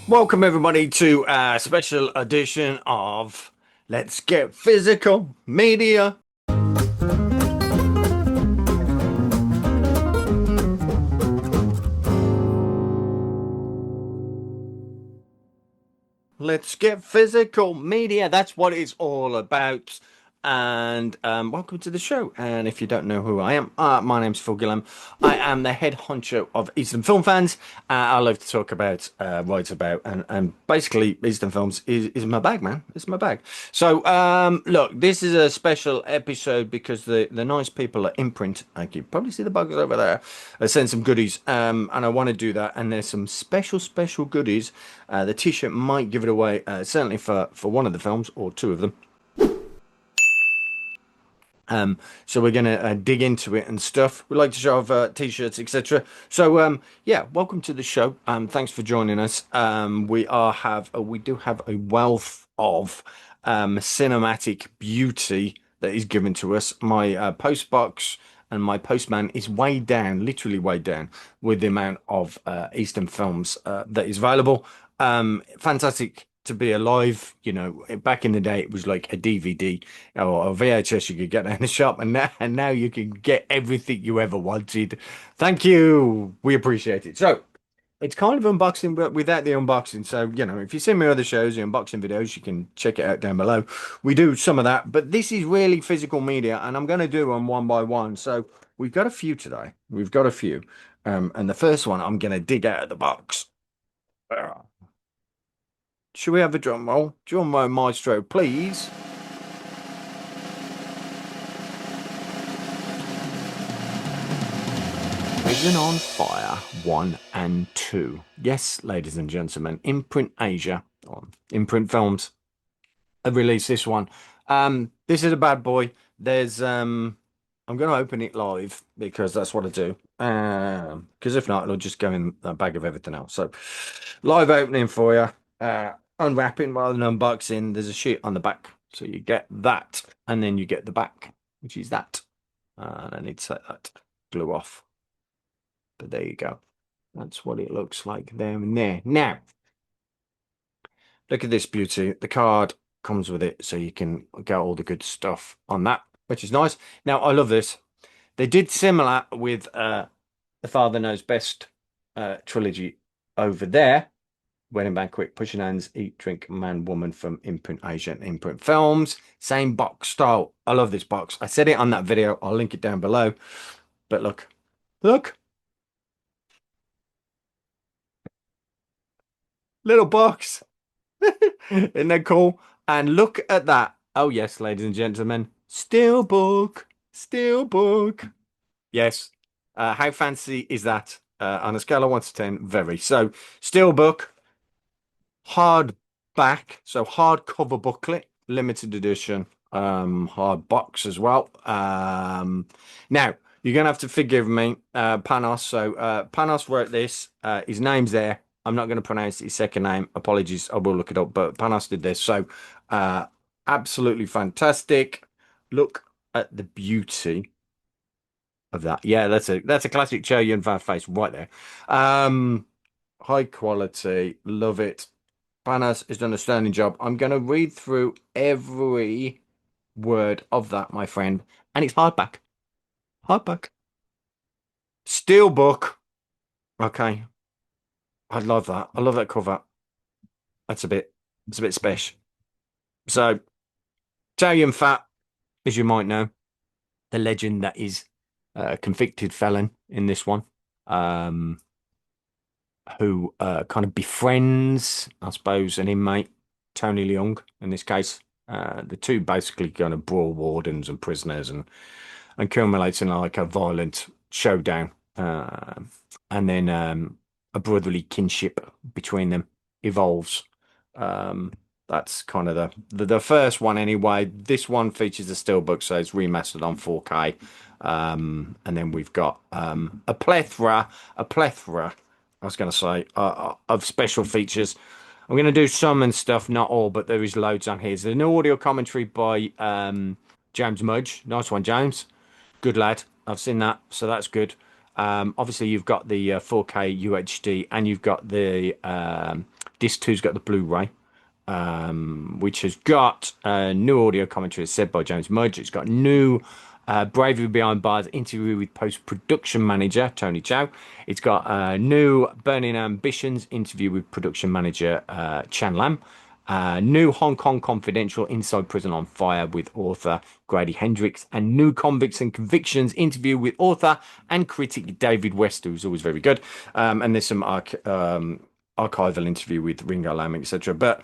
Welcome everybody to a special edition of Let's Get Physical Media. Let's get physical media. That's what it's all about. And welcome to the show. And if you don't know who I am, my name's Phil Gillam. I am the head honcho of Eastern Film Fans. I love to talk about, write about, and basically Eastern Films is my bag, man. It's my bag. So look, this is a special episode because the nice people at Imprint, I can probably see the bugs over there, sent some goodies. And I want to do that. And there's some special goodies. The t-shirt might give it away, certainly for one of the films or two of them. So we're gonna dig into it and stuff. We like to show off t-shirts, etc. So yeah, welcome to the show. Thanks for joining us. We do have a wealth of cinematic beauty that is given to us. My post box and my postman is way down, literally way down, with the amount of Eastern films that is available. Fantastic to be alive. You know, back in the day, it was like a DVD or a VHS you could get in the shop, and now you can get everything you ever wanted. Thank you. We appreciate it. So it's kind of unboxing, but without the unboxing. So, you know, if you've seen my other shows, the unboxing videos, you can check it out down below. We do some of that, but this is really physical media, and I'm going to do them one by one. So we've got a few today. We've got a few. And the first one I'm going to dig out of the box. Should we have a drum roll? Drum roll, maestro, please. Prison on Fire 1 and 2. Yes, ladies and gentlemen, Imprint Asia, or Imprint Films, have released this one. This is a bad boy. I'm going to open it live because that's what I do. Because if not, it'll just go in a bag of everything else. So, live opening for you. Unwrapping rather than unboxing. There's a sheet on the back, so you get that, and then you get the back, which is that. And I need to set that glue off. But there you go. That's what it looks like there and there. Now, look at this beauty. The card comes with it, so you can get all the good stuff on that, which is nice. Now, I love this. They did similar with the Father Knows Best trilogy over there. Wedding Banquet, Pushing Hands, Eat, Drink, Man, Woman from Imprint Asia and Imprint Films. Same box style. I love this box. I said it on that video. I'll link it down below. But look. Little box. Isn't that cool? And look at that. Oh, yes, ladies and gentlemen. Steelbook. Steelbook. Yes. How fancy is that? On a scale of 1 to 10, very. So, Steelbook, hardback, so hardcover booklet, limited edition, hard box as well. Now, you're going to have to forgive me, Panos. So, Panos wrote this. His name's there. I'm not going to pronounce his second name. Apologies. I will look it up, but Panos did this. So, absolutely fantastic. Look at the beauty of that. Yeah, that's a classic Chow Yun Fat face right there. High quality, love it. Panos has done a stunning job. I'm going to read through every word of that, my friend, and it's hardback. Hardback. Steelbook. Okay, I love that. I love that cover. It's a bit special. So, Chow Yun Fat, as you might know, the legend that is a convicted felon in this one. Who kind of befriends, I suppose, an inmate, Tony Leung, in this case. The two basically kind of brawl wardens and prisoners and culminates in like a violent showdown. And then a brotherly kinship between them evolves. That's kind of the first one anyway. This one features the steelbook, so it's remastered on 4K. And then we've got a plethora, I was going to say, of special features. I'm going to do some and stuff, not all, but there is loads on here. There's an audio commentary by James Mudge. Nice one, James. Good lad. I've seen that, so that's good. Obviously, you've got the 4K UHD and you've got the Disc two's got the Blu-ray, which has got new audio commentary, as said by James Mudge. It's got new Bravery Behind Bars interview with post-production manager Tony Chow. It's got a new Burning Ambitions interview with production manager Chan Lam. New Hong Kong Confidential Inside Prison on Fire with author Grady Hendrix, and new Convicts and Convictions interview with author and critic David West, who's always very good. And there's some archival interview with Ringo Lam, etc. But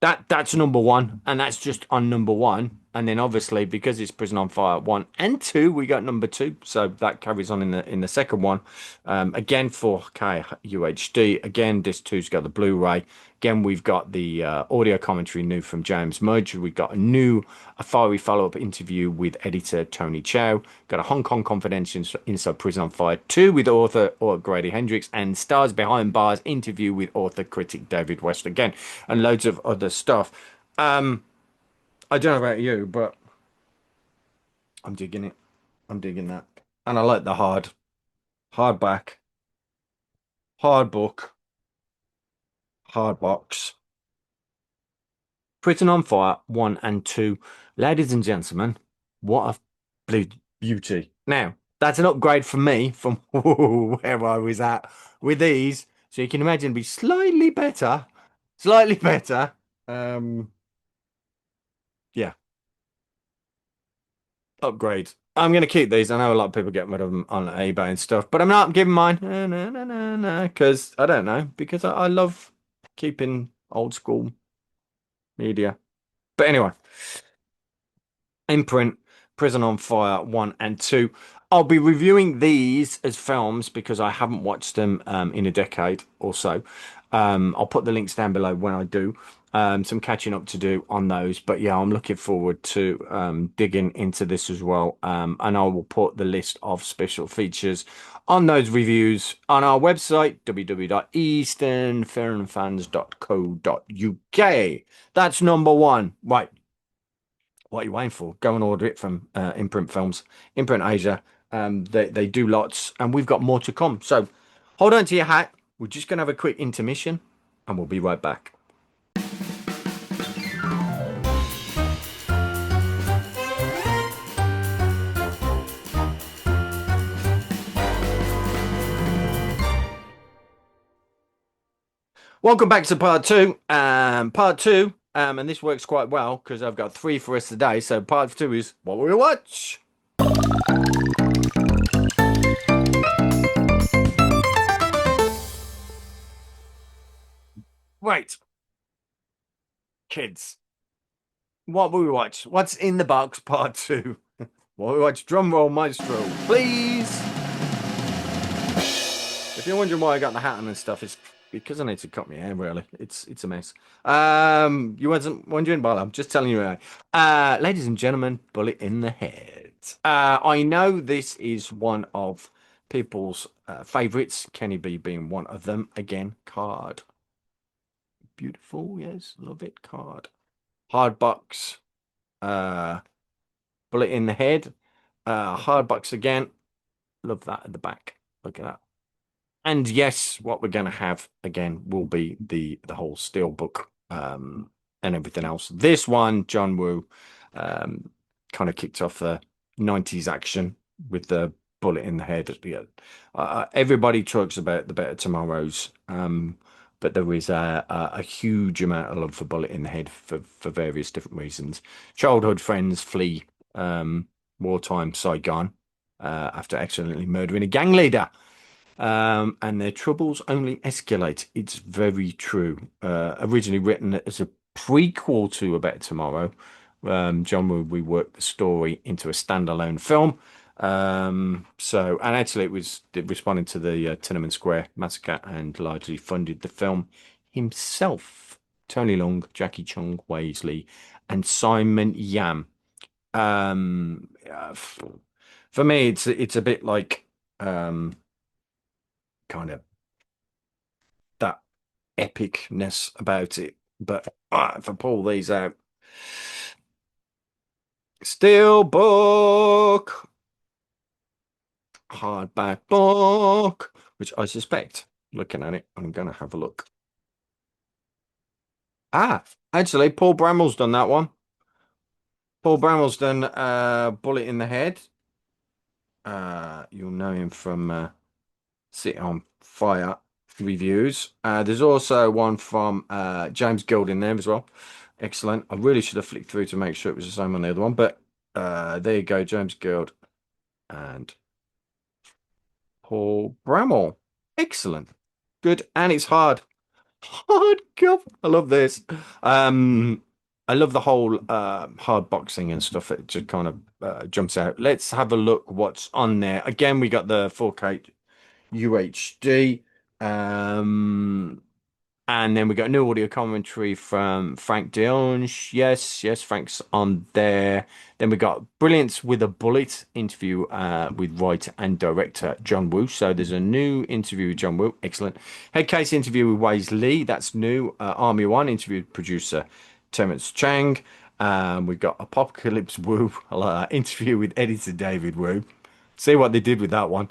that's number one, and that's just on number one. And then obviously because it's Prison on Fire 1 and 2, we got number two. So that carries on in the second one. Again 4K UHD. Again, disc two's got the Blu-ray. Again, we've got the audio commentary new from James Mudge. We've got a fiery follow-up interview with editor Tony Chow. Got a Hong Kong Confidential Inside Prison on Fire 2 with author or Grady Hendrix, and Stars Behind Bars interview with author critic David West again, and loads of other stuff. I don't know about you, but I'm digging it. I'm digging that. And I like the hardback, hard book, hard box. Prison on Fire 1 and 2. Ladies and gentlemen, what a blue beauty. Now, that's an upgrade for me from where I was at with these. So you can imagine be slightly better. Slightly better. Yeah, upgrade. I'm going to keep these. I know a lot of people get rid of them on eBay and stuff, but I'm not giving mine. No, because I don't know. Because I love keeping old school media. But anyway, Imprint, Prison on Fire 1 and 2. I'll be reviewing these as films because I haven't watched them in a decade or so. I'll put the links down below when I do. Some catching up to do on those. But yeah, I'm looking forward to digging into this as well. And I will put the list of special features on those reviews on our website, www.easternfilmfans.co.uk. That's number one. Right. What are you waiting for? Go and order it from Imprint Films, Imprint Asia. They do lots, and we've got more to come. So hold on to your hat. We're just going to have a quick intermission, and we'll be right back. Welcome back to part two. And this works quite well because I've got three for us today. So part two is what we watch. Right, kids, what will we watch? What's in the box? Part two. What we watch? Drum roll, maestro, please. If you're wondering why I got the hat on and stuff, it's because I need to cut my hair. Really, it's a mess. You wasn't wondering, but I'm just telling you. Ladies and gentlemen, bullet in the head. I know this is one of people's favorites. Kenny B being one of them. Again, card. Beautiful, yes, love it. Card. Hard box. Bullet in the head. Hard box again. Love that at the back. Look at that. And yes, what we're going to have again will be the whole Steelbook and everything else. This one, John Woo, kind of kicked off the 90s action with the bullet in the head. Everybody talks about the Better Tomorrows, but there is a huge amount of love for bullet in the head for various different reasons. Childhood friends flee wartime Saigon after accidentally murdering a gang leader. And their troubles only escalate. It's very true. Originally written as a prequel to A Better Tomorrow, John Woo reworked the story into a standalone film. And actually it was responding to the Tiananmen Square massacre and largely funded the film himself. Tony Leung, Jackie Chung, Waisley, and Simon Yam. For me, it's a bit like kind of that epicness about it. But if I pull these out, Steelbook, hardback book, which I suspect, looking at it, I'm going to have a look. Ah, actually, Paul Bramwell's done that one. Paul Bramwell's done Bullet in the Head. You'll know him from Sit on Fire reviews. There's also one from James Guild in there as well. Excellent. I really should have flicked through to make sure it was the same on the other one, but there you go, James Guild and Paul Bramwell. Excellent. Good. And it's hard. Hard cup. I love this. Um, I love the whole hard boxing and stuff. It just kind of jumps out. Let's have a look what's on there. Again, we got the 4K UHD. Um, and then we got new audio commentary from Frank Deonge. Yes, yes, Frank's on there. Then we got Brilliance with a Bullet interview with writer and director John Woo. So there's a new interview with John Woo. Excellent. Head case interview with Waze Lee. That's new. Army One interview with producer Terence Chang. We've got Apocalypse Woo. I like that. Interview with editor David Woo. See what they did with that one.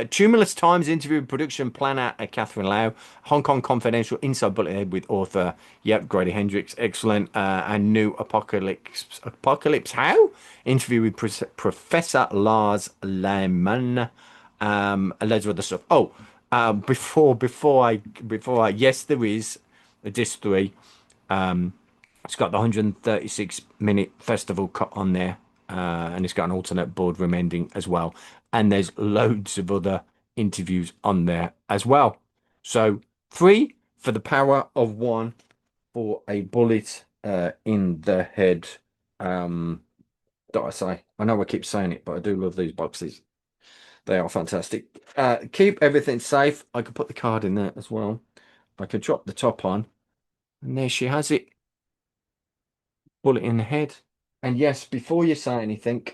Tumulus Times interview with production planner Catherine Lau. Hong Kong Confidential Inside Bullethead with author, yep, Grady Hendrix. Excellent. And new Apocalypse How? Interview with Professor Lars Lehmann. Loads of other stuff. Oh, before I, yes, there is a disc three. It's got the 136-minute festival cut on there, and it's got an alternate boardroom ending as well. And there's loads of other interviews on there as well. So three for the power of one for a bullet in the head. That I say. I know I keep saying it, but I do love these boxes. They are fantastic. Keep everything safe. I could put the card in there as well. I could drop the top on, and there she has it. Bullet in the head. And yes, before you say anything,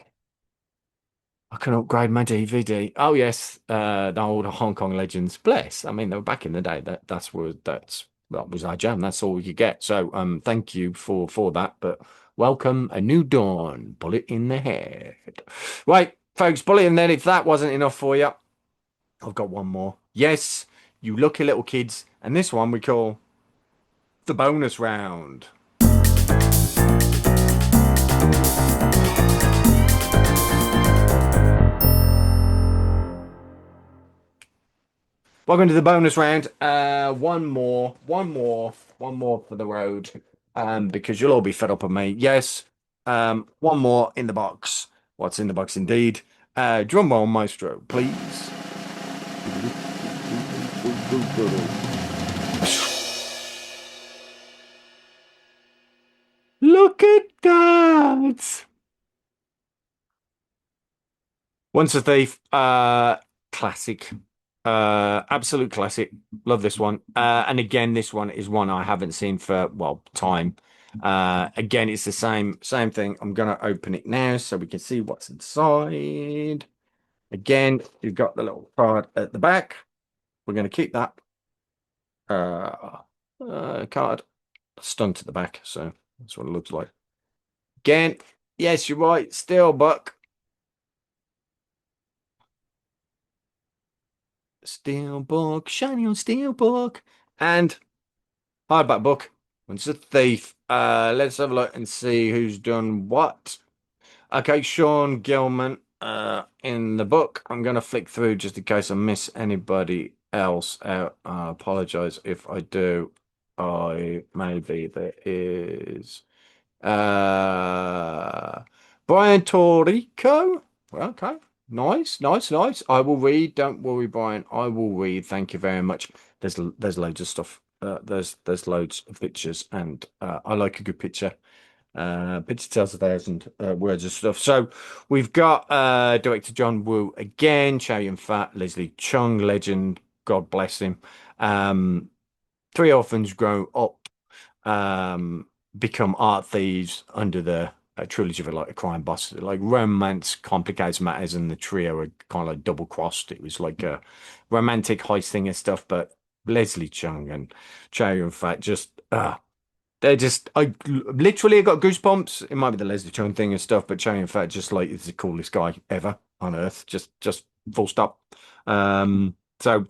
I can upgrade my DVD. Oh yes, the old Hong Kong legends. Bless. I mean, they were back in the day. That was our jam. That's all we could get. So thank you for that. But welcome a new dawn. Bullet in the head. Right, folks. Bullet in the head. If that wasn't enough for you, I've got one more. Yes, you lucky little kids. And this one we call the bonus round. Welcome to the bonus round. One more for the road. Because you'll all be fed up of me. Yes. One more in the box. What's in the box indeed? Drum roll, maestro, please. Look at that. Once a Thief, classic. Absolute classic. Love this one. And again, this one is one I haven't seen for, well, time. Again, it's the same thing. I'm gonna open it now so we can see what's inside. Again, you've got the little card at the back. We're gonna keep that card stunt at the back, so that's what it looks like. Again, yes, you're right, Steelbook. Steelbook, shiny on Steelbook. And hardback book. Once a Thief. Let's have a look and see who's done what. Okay, Sean Gilman in the book. I'm going to flick through just in case I miss anybody else out. I apologize if I do. Maybe there is Brian Torico. Okay. Nice, nice, nice. I will read. Don't worry, Brian. I will read. Thank you very much. There's loads of stuff. There's loads of pictures, and I like a good picture. Picture tells 1,000 words of stuff. So we've got director John Woo again, Chow Yun-fat, Leslie Chung, legend. God bless him. Three orphans grow up, become art thieves under the trilogy of like a crime boss. Like romance complicates matters, and the trio are kind of like double crossed. It was like a romantic heist thing and stuff, but Leslie Chung and Chow Yun-fat just they're just I literally got goosebumps. It might be the Leslie Chung thing and stuff, but Chow Yun-fat just like is the coolest guy ever on earth. Just full stop. So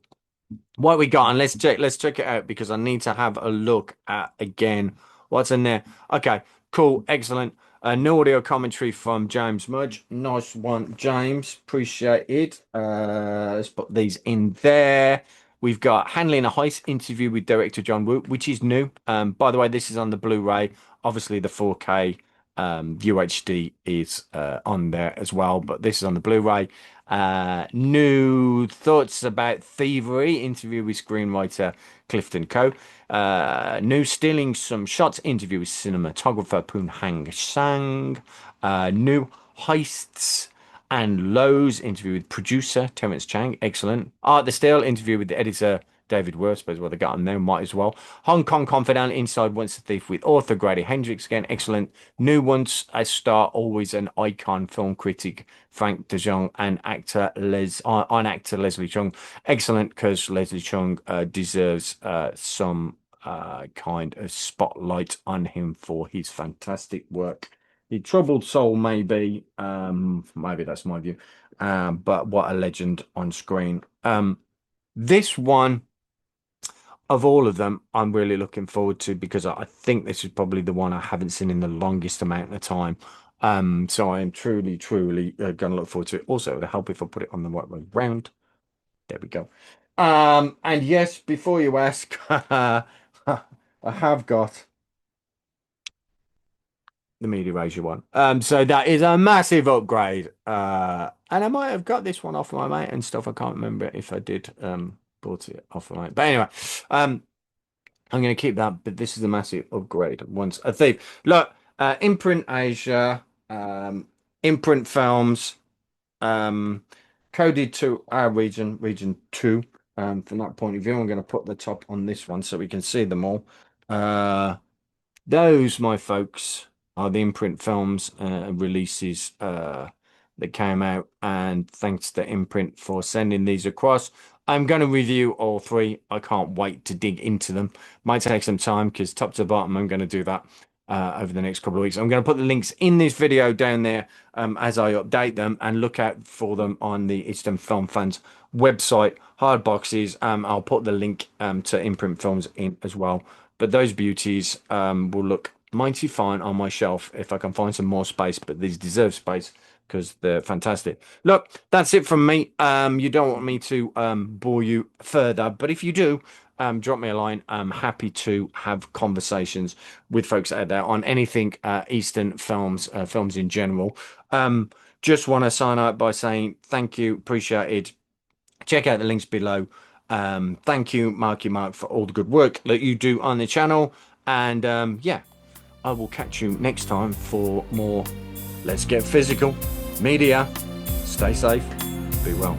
what we got, and let's check it out because I need to have a look at again What's in there? Okay, cool, excellent. New audio commentary from James Mudge. Nice one, James. Appreciate it. Let's put these in there. We've got Handling a Heist interview with director John Woo, which is new. By the way, this is on the Blu-ray. Obviously, the 4K UHD is on there as well, but this is on the Blu-ray. New thoughts about thievery interview with screenwriter Clifton Coe. New stealing some shots interview with cinematographer Poon Hang Sang. New heists and lows interview with producer Terence Chang. Excellent. Art the Steele interview with the editor David Worth. Suppose what they got on there might as well. Hong Kong Confidant Inside Once a Thief with author Grady Hendrix again. Excellent. New ones as star always an icon film critic Frank De Jong and actor Leslie Chung. Excellent because Leslie Chung deserves some kind of spotlight on him for his fantastic work. The troubled soul, maybe that's my view, but what a legend on screen. This one of all of them, I'm really looking forward to because I think this is probably the one I haven't seen in the longest amount of time. So I am truly, truly going to look forward to it. Also, it'll help if I put it on the right way round. There we go. And yes, before you ask, I have got the Media Razor one. So that is a massive upgrade. And I might have got this one off my mate and stuff. I can't remember if I did bought it off my mate. But anyway, I'm going to keep that. But this is a massive upgrade. Once a thief. Look, Imprint Asia, Imprint Films, coded to our region, region 2. From that point of view, I'm going to put the top on this one so we can see them all. Those, my folks, are the Imprint Films releases that came out, and thanks to Imprint for sending these across. I'm going to review all three. I can't wait to dig into them. Might take some time because top to bottom, I'm going to do that over the next couple of weeks. I'm going to put the links in this video down there as I update them, and look out for them on the Eastern Film Fans website. Hard boxes. I'll put the link to Imprint Films in as well. But those beauties will look mighty fine on my shelf if I can find some more space. But these deserve space because they're fantastic. Look, that's it from me. You don't want me to bore you further, but if you do, drop me a line. I'm happy to have conversations with folks out there on anything Eastern films, films in general. Just want to sign out by saying thank you, appreciate it. Check out the links below. Thank you, Marky Mark, for all the good work that you do on the channel. And yeah, I will catch you next time for more Let's Get Physical media. Stay safe, be well.